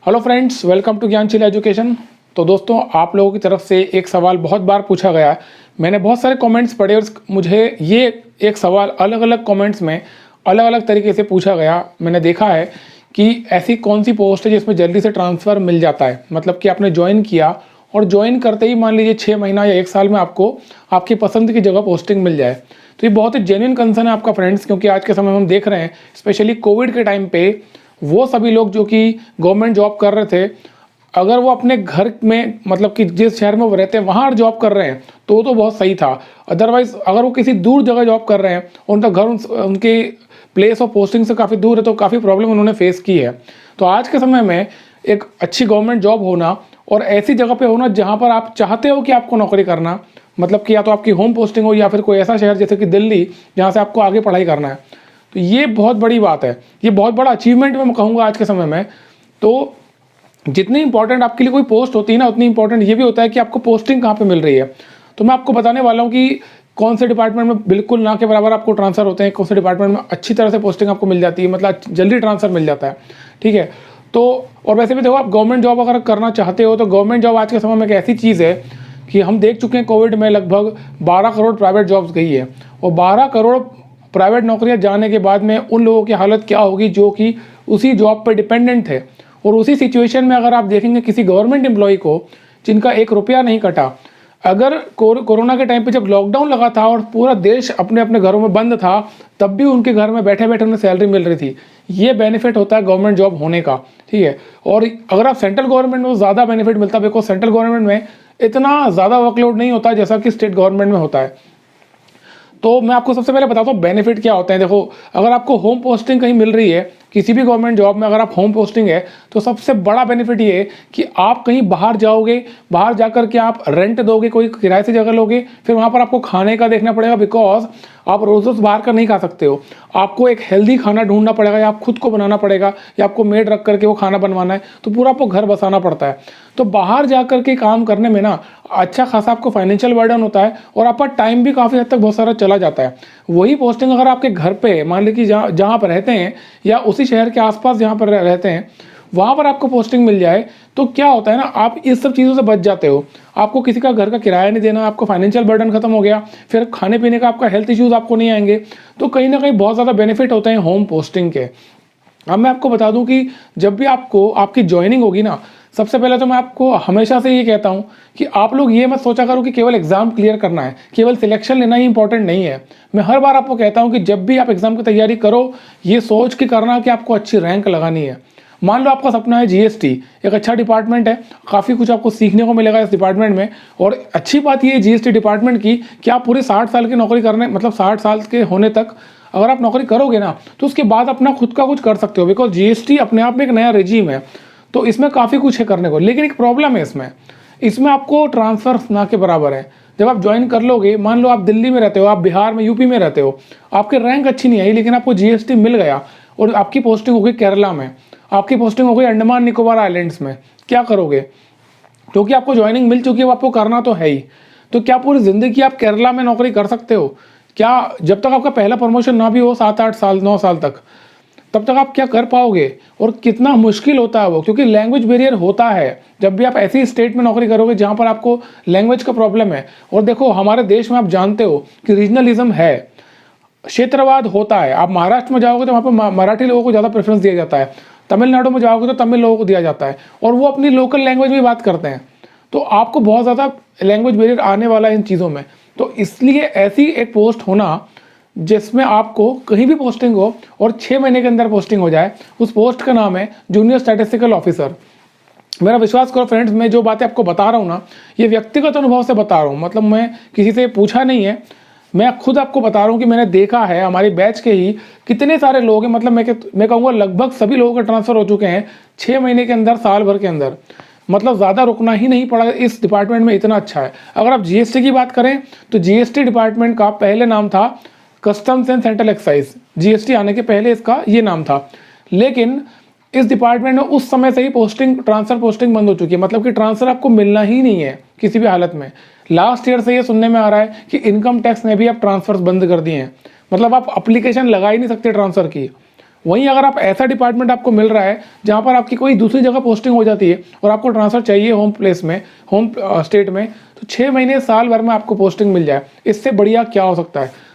Hello friends, welcome to Gyansheel education. तो दोस्तों, आप लोगों की तरफ से एक सवाल बहुत बार पूछा गया है। मैंने बहुत सारे कमेंट्स पढ़े और मुझे ये एक सवाल अलग अलग कमेंट्स में अलग अलग तरीके से पूछा गया। मैंने देखा है कि ऐसी कौन सी पोस्ट है जिसमें जल्दी से ट्रांसफ़र मिल जाता है, मतलब कि आपने ज्वाइन किया और ज्वाइन करते ही मान लीजिए 6 महीना या 1 साल में आपको आपकी पसंद की जगह पोस्टिंग मिल जाए। तो ये बहुत ही जेन्युइन कंसर्न है आपका फ्रेंड्स, क्योंकि आज के समय में हम देख रहे हैं स्पेशली कोविड के टाइम पे वो सभी लोग जो कि गवर्नमेंट जॉब कर रहे थे, अगर वो अपने घर में मतलब कि जिस शहर में वो रहते हैं वहाँ जॉब कर रहे हैं तो बहुत सही था। अदरवाइज अगर वो किसी दूर जगह जॉब कर रहे हैं, उनका घर उनके प्लेस ऑफ पोस्टिंग से काफ़ी दूर है, तो काफ़ी प्रॉब्लम उन्होंने फेस की है। तो आज के समय में एक अच्छी गवर्नमेंट जॉब होना और ऐसी जगह पे होना जहाँ पर आप चाहते हो कि आपको नौकरी करना, मतलब कि या तो आपकी होम पोस्टिंग हो या फिर कोई ऐसा शहर जैसे कि दिल्ली जहाँ से आपको आगे पढ़ाई करना है, तो ये बहुत बड़ी बात है। ये बहुत बड़ा अचीवमेंट मैं कहूँगा आज के समय में। तो जितनी इंपॉर्टेंट आपके लिए कोई पोस्ट होती है ना, उतनी इंपॉर्टेंट ये भी होता है कि आपको पोस्टिंग कहाँ पे मिल रही है। तो मैं आपको बताने वाला हूँ कि कौन से डिपार्टमेंट में बिल्कुल ना के बराबर आपको ट्रांसफ़र होते हैं, कौन से डिपार्टमेंट में अच्छी तरह से पोस्टिंग आपको मिल जाती है, मतलब जल्दी ट्रांसफ़र मिल जाता है। ठीक है। तो और वैसे भी देखो, आप गवर्नमेंट जॉब अगर करना चाहते हो तो गवर्नमेंट जॉब आज के समय में एक ऐसी चीज़ है कि हम देख चुके हैं कोविड में लगभग 12 करोड़ प्राइवेट जॉब्स गई है, और 12 करोड़ प्राइवेट नौकरियां जाने के बाद में उन लोगों की हालत क्या होगी जो कि उसी जॉब पर डिपेंडेंट है। और उसी सिचुएशन में अगर आप देखेंगे किसी गवर्नमेंट एम्प्लॉय को जिनका 1 रुपया नहीं कटा, अगर कोरोना के टाइम पे जब लॉकडाउन लगा था और पूरा देश अपने अपने घरों में बंद था, तब भी उनके घर में बैठे बैठे उन्हें सैलरी मिल रही थी। ये बेनिफिट होता है गवर्नमेंट जॉब होने का। ठीक है। और अगर आप सेंट्रल गवर्नमेंट में, ज़्यादा बेनिफिट मिलता है, बिकॉज सेंट्रल गवर्नमेंट में इतना ज़्यादा वर्कलोड नहीं होता जैसा कि स्टेट गवर्नमेंट में होता है। तो मैं आपको सबसे पहले बताता हूँ बेनिफिट क्या होते हैं। देखो, अगर आपको होम पोस्टिंग कहीं मिल रही है, किसी भी गवर्नमेंट जॉब में अगर आप होम पोस्टिंग है, तो सबसे बड़ा बेनिफिट ये है कि आप कहीं बाहर जाओगे, बाहर जाकर के आप रेंट दोगे, कोई किराए से जगह लोगे, फिर वहाँ पर आपको खाने का देखना पड़ेगा, बिकॉज आप रोज़ रोज़ बाहर का नहीं खा सकते हो। आपको एक हेल्दी खाना ढूंढना पड़ेगा, या आप खुद को बनाना पड़ेगा, या आपको मेड रख करके वो खाना बनवाना है, तो पूरा आपको घर बसाना पड़ता है। तो बाहर जा करके काम करने में ना अच्छा खासा आपको फाइनेंशियल बर्डन होता है, और आपका टाइम भी काफ़ी हद तक बहुत सारा चला जाता है। वही पोस्टिंग अगर आपके घर पे मान लीजिए कि जहाँ पर रहते हैं या उसी शहर के आसपास जहाँ पर रहते हैं वहाँ पर आपको पोस्टिंग मिल जाए, तो क्या होता है ना, आप इस सब चीज़ों से बच जाते हो। आपको किसी का घर का किराया नहीं देना, आपको फाइनेंशियल बर्डन खत्म हो गया, फिर खाने पीने का आपका हेल्थ इश्यूज़ आपको नहीं आएंगे। तो कहीं ना कहीं बहुत ज़्यादा बेनिफिट होते हैं होम पोस्टिंग के। अब मैं आपको बता दूं कि जब भी आपको आपकी ज्वाइनिंग होगी ना, सबसे पहले तो मैं आपको हमेशा से ये कहता हूं कि आप लोग ये मत सोचा करो कि केवल एग्जाम क्लियर करना है, केवल सिलेक्शन लेना ही इंपॉर्टेंट नहीं है। मैं हर बार आपको कहता हूं कि जब भी आप एग्जाम की तैयारी करो, ये सोच के करना कि आपको अच्छी रैंक लगानी है। मान लो आपका सपना है जीएसटी, एक अच्छा डिपार्टमेंट है, काफ़ी कुछ आपको सीखने को मिलेगा इस डिपार्टमेंट में। और अच्छी बात ये है जीएसटी डिपार्टमेंट की कि आप पूरे 60 साल की नौकरी करने, मतलब 60 साल के होने तक अगर आप नौकरी करोगे ना, तो उसके बाद अपना खुद का कुछ कर सकते हो, बिकॉज जीएसटी अपने आप में एक नया रेजीम है, तो इसमें काफ़ी कुछ है करने को। लेकिन एक प्रॉब्लम है इसमें आपको ट्रांसफ़र ना के बराबर है। जब आप ज्वाइन कर लोगे, मान लो आप दिल्ली में रहते हो, आप बिहार में, यूपी में रहते हो, आपकी रैंक अच्छी नहीं आई, लेकिन आपको जीएसटी मिल गया और आपकी पोस्टिंग हो गई केरला में, आपकी पोस्टिंग हो गई अंडमान निकोबार आइलैंड्स में, क्या करोगे? क्योंकि आपको ज्वाइनिंग मिल चुकी है, आपको करना तो है ही। तो क्या पूरी ज़िंदगी आप केरला में नौकरी कर सकते हो? क्या जब तक आपका पहला प्रमोशन ना भी हो 7-8 साल 9 साल तक, तब तक आप क्या कर पाओगे? और कितना मुश्किल होता है वो, क्योंकि लैंग्वेज बैरियर होता है जब भी आप ऐसी स्टेट में नौकरी करोगे जहाँ पर आपको लैंग्वेज का प्रॉब्लम है। और देखो, हमारे देश में आप जानते हो कि रीजनलिज्म है, क्षेत्रवाद होता है। आप महाराष्ट्र में जाओगे तो वहाँ पर मराठी लोगों को ज़्यादा प्रेफरेंस दिया जाता है, तमिलनाडु में जाओगे तो तमिल लोगों को दिया जाता है, और वो अपनी लोकल लैंग्वेज में बात करते हैं। तो आपको बहुत ज़्यादा लैंग्वेज बैरियर आने वाला है इन चीज़ों में। तो इसलिए ऐसी एक पोस्ट होना जिसमें आपको कहीं भी पोस्टिंग हो और 6 महीने के अंदर पोस्टिंग हो जाए, उस पोस्ट का नाम है जूनियर स्टैटिस्टिकल ऑफिसर। मेरा विश्वास करो फ्रेंड्स, मैं जो बातें आपको बता रहा हूँ ना, ये व्यक्तिगत अनुभव से बता रहा हूँ, मतलब मैं किसी से पूछा नहीं है, मैं खुद आपको बता रहा हूँ कि मैंने देखा है। हमारी बैच के ही कितने सारे लोग हैं, मतलब मैं कहूँगा लगभग सभी लोगों के ट्रांसफ़र हो चुके हैं 6 महीने के अंदर, साल भर के अंदर। मतलब ज़्यादा रुकना ही नहीं पड़ा, इस डिपार्टमेंट में इतना अच्छा है। अगर आप जीएसटी की बात करें तो जीएसटी डिपार्टमेंट का पहले नाम था customs and central excise, GST आने के पहले इसका ये नाम था। लेकिन इस डिपार्टमेंट में उस समय से ही ट्रांसफ़र पोस्टिंग बंद हो चुकी है, मतलब कि ट्रांसफ़र आपको मिलना ही नहीं है किसी भी हालत में। लास्ट ईयर से ये सुनने में आ रहा है कि इनकम टैक्स ने भी अब ट्रांसफ़र्स बंद कर दिए हैं, मतलब आप अप्लीकेशन लगा ही नहीं सकते ट्रांसफ़र की। वहीं अगर आप ऐसा डिपार्टमेंट आपको मिल रहा है जहाँ पर आपकी कोई दूसरी जगह पोस्टिंग हो जाती है और आपको ट्रांसफ़र चाहिए होम प्लेस में, होम स्टेट में, तो 6 महीने साल भर में आपको पोस्टिंग मिल जाए, इससे बढ़िया क्या हो सकता है।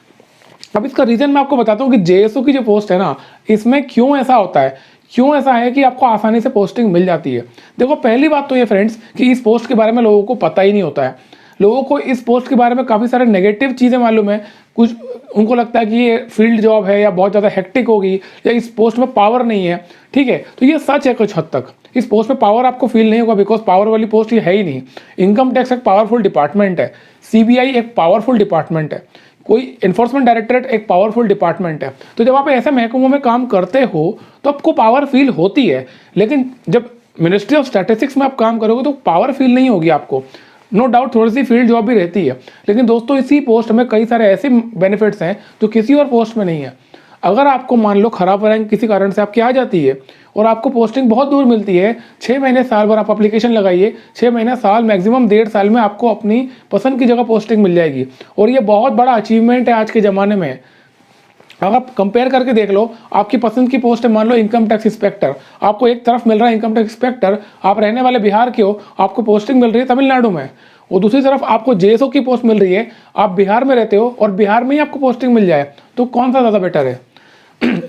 अब इसका रीज़न मैं आपको बताता हूँ कि जेएसओ की जो पोस्ट है ना, इसमें क्यों ऐसा होता है, क्यों ऐसा है कि आपको आसानी से पोस्टिंग मिल जाती है। देखो पहली बात तो ये फ्रेंड्स कि इस पोस्ट के बारे में लोगों को पता ही नहीं होता है। लोगों को इस पोस्ट के बारे में काफ़ी सारे नेगेटिव चीज़ें मालूम है। कुछ उनको लगता है कि ये फील्ड जॉब है या बहुत ज़्यादा हेक्टिक होगी या इस पोस्ट में पावर नहीं है। ठीक है, तो ये सच है कुछ हद तक। इस पोस्ट में पावर आपको फील नहीं होगा, बिकॉज पावर वाली पोस्ट ये है ही नहीं। इनकम टैक्स एक पावरफुल डिपार्टमेंट है, सीबीआई एक पावरफुल डिपार्टमेंट है, कोई इन्फोर्समेंट डायरेक्टरेट एक पावरफुल डिपार्टमेंट है। तो जब आप ऐसे महकमों में काम करते हो तो आपको पावर फील होती है, लेकिन जब मिनिस्ट्री ऑफ स्टैटिस्टिक्स में आप काम करोगे तो पावर फील नहीं होगी आपको। नो डाउट थोड़ी सी फील्ड जॉब भी रहती है, लेकिन दोस्तों इसी पोस्ट में कई सारे ऐसे बेनिफिट्स हैं जो किसी और पोस्ट में नहीं है। अगर आपको मान लो खराब रैंक किसी कारण से आपकी आ जाती है और आपको पोस्टिंग बहुत दूर मिलती है, 6 महीने साल भर आप एप्लीकेशन लगाइए, 6 महीने साल मैक्सिमम 1.5 साल में आपको अपनी पसंद की जगह पोस्टिंग मिल जाएगी। और ये बहुत बड़ा अचीवमेंट है आज के ज़माने में। अगर आप कंपेयर करके देख लो, आपकी पसंद की पोस्ट है मान लो इनकम टैक्स इंस्पेक्टर, आपको एक तरफ मिल रहा है इनकम टैक्स इंस्पेक्टर, आप रहने वाले बिहार के हो, आपको पोस्टिंग मिल रही है तमिलनाडु में, और दूसरी तरफ आपको जेएसओ की पोस्ट मिल रही है, आप बिहार में रहते हो और बिहार में ही आपको पोस्टिंग मिल जाए, तो कौन सा ज़्यादा बेटर है।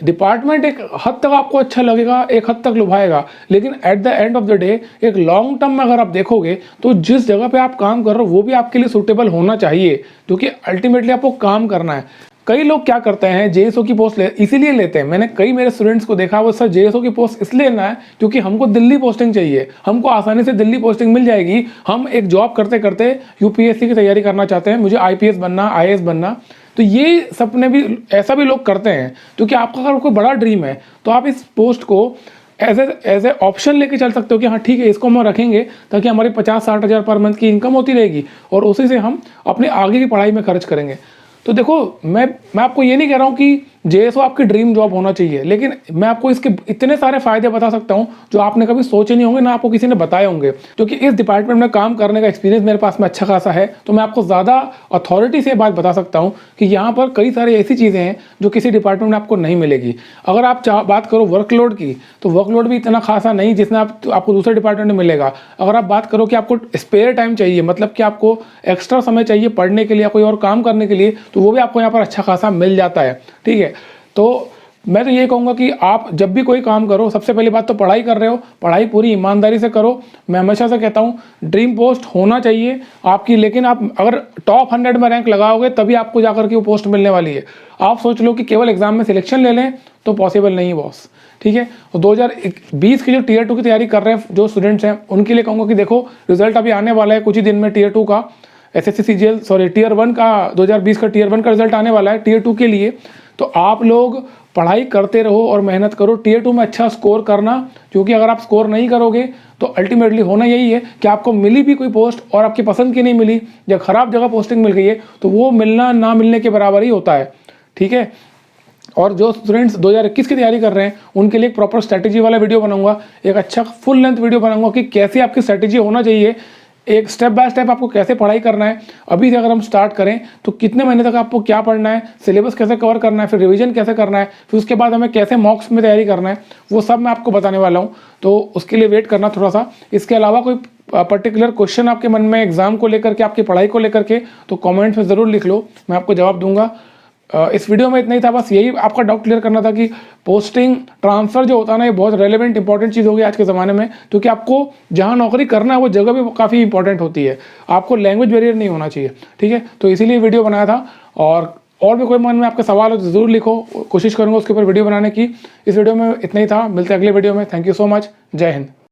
डिपार्टमेंट एक हद तक आपको अच्छा लगेगा, एक हद तक लुभाएगा, लेकिन at the end of the day एक लॉन्ग टर्म में अगर आप देखोगे तो जिस जगह पे आप काम कर रहे हो वो भी आपके लिए सूटेबल होना चाहिए, क्योंकि अल्टीमेटली आपको काम करना है। कई लोग क्या करते हैं, जेएसओ की पोस्ट इसीलिए लेते हैं, मैंने कई मेरे स्टूडेंट्स को देखा, वो सर जेएसओ की पोस्ट इसलिए लेना है क्योंकि हमको दिल्ली पोस्टिंग चाहिए, हमको आसानी से दिल्ली पोस्टिंग मिल जाएगी, हम एक जॉब करते करते यूपीएससी की तैयारी करना चाहते हैं, मुझे आईपीएस बनना, आईएएस बनना। तो ये सपने भी ऐसा भी लोग करते हैं, क्योंकि आपका अगर कोई बड़ा ड्रीम है तो आप इस पोस्ट को एज ए ऑप्शन लेके चल सकते हो कि हाँ ठीक है, इसको हम रखेंगे ताकि हमारी 50-60 हज़ार पर मंथ की इनकम होती रहेगी और उसी से हम अपने आगे की पढ़ाई में खर्च करेंगे। तो देखो मैं आपको ये नहीं कह रहा हूँ कि जेएसओ आपकी ड्रीम जॉब होना चाहिए, लेकिन मैं आपको इसके इतने सारे फायदे बता सकता हूँ जो आपने कभी सोचे नहीं होंगे, ना आपको किसी ने बताए होंगे। क्योंकि इस डिपार्टमेंट में काम करने का एक्सपीरियंस मेरे पास में अच्छा खासा है, तो मैं आपको ज़्यादा अथॉरिटी से बात बता सकता हूँ कि यहाँ पर कई सारी ऐसी चीज़ें हैं जो किसी डिपार्टमेंट में आपको नहीं मिलेगी। अगर आप बात करो वर्कलोड की, तो वर्कलोड भी इतना खासा नहीं जितना आपको दूसरे डिपार्टमेंट में मिलेगा। अगर आप बात करो कि आपको स्पेयर टाइम चाहिए, मतलब कि आपको एक्स्ट्रा समय चाहिए पढ़ने के लिए या कोई और काम करने के लिए, तो वो भी आपको यहाँ पर अच्छा खासा मिल जाता है। ठीक है, तो मैं तो ये कहूँगा कि आप जब भी कोई काम करो, सबसे पहली बात तो पढ़ाई कर रहे हो, पढ़ाई पूरी ईमानदारी से करो। मैं हमेशा से कहता हूँ ड्रीम पोस्ट होना चाहिए आपकी, लेकिन आप अगर टॉप 100 में रैंक लगाओगे तभी आपको जाकर के वो पोस्ट मिलने वाली है। आप सोच लो कि केवल एग्जाम में सिलेक्शन ले लें तो पॉसिबल नहीं है बॉस। ठीक है, तो 2020 की जो टियर 2 की तैयारी कर रहे हैं जो स्टूडेंट्स हैं, उनके लिए कहूँगा कि देखो रिजल्ट अभी आने वाला है कुछ ही दिन में, टियर 2 का एसएससी सीजीएल टियर 1 का 2020 का टियर 1 का रिजल्ट आने वाला है टियर 2 के लिए। तो आप लोग पढ़ाई करते रहो और मेहनत करो, टियर 2 में अच्छा स्कोर करना, क्योंकि अगर आप स्कोर नहीं करोगे तो अल्टीमेटली होना यही है कि आपको मिली भी कोई पोस्ट और आपकी पसंद की नहीं मिली या खराब जगह पोस्टिंग मिल गई है, तो वो मिलना ना मिलने के बराबर ही होता है। ठीक है, और जो स्टूडेंट्स 2021 की तैयारी कर रहे हैं उनके लिए एक प्रॉपर स्ट्रैटेजी वाला वीडियो बनाऊंगा, एक अच्छा फुल लेंथ वीडियो बनाऊंगा कि कैसे आपकी स्ट्रैटेजी होना चाहिए, एक स्टेप बाय स्टेप आपको कैसे पढ़ाई करना है। अभी से अगर हम स्टार्ट करें तो कितने महीने तक आपको क्या पढ़ना है, सिलेबस कैसे कवर करना है, फिर रिवीजन कैसे करना है, फिर उसके बाद हमें कैसे मॉक्स में तैयारी करना है, वो सब मैं आपको बताने वाला हूँ। तो उसके लिए वेट करना थोड़ा सा। इसके अलावा कोई पर्टिकुलर क्वेश्चन आपके मन में एग्जाम को लेकर के, आपकी पढ़ाई को लेकर के, तो कॉमेंट्स में ज़रूर लिख लो, मैं आपको जवाब दूंगा। इस वीडियो में इतना ही था, बस यही आपका डाउट क्लियर करना था कि पोस्टिंग ट्रांसफ़र जो होता है ना, ये बहुत रेलेवेंट इंपॉर्टेंट चीज़ होगी आज के ज़माने में, क्योंकि आपको जहाँ नौकरी करना है वो जगह भी काफ़ी इंपॉर्टेंट होती है, आपको लैंग्वेज बैरियर नहीं होना चाहिए। ठीक है, तो इसीलिए वीडियो बनाया था। और भी कोई मन में आपके सवाल हो तो ज़रूर लिखो, कोशिश करूँगा उसके ऊपर वीडियो बनाने की। इस वीडियो में इतना ही था, मिलते हैं अगले वीडियो में। थैंक यू सो मच, जय हिंद।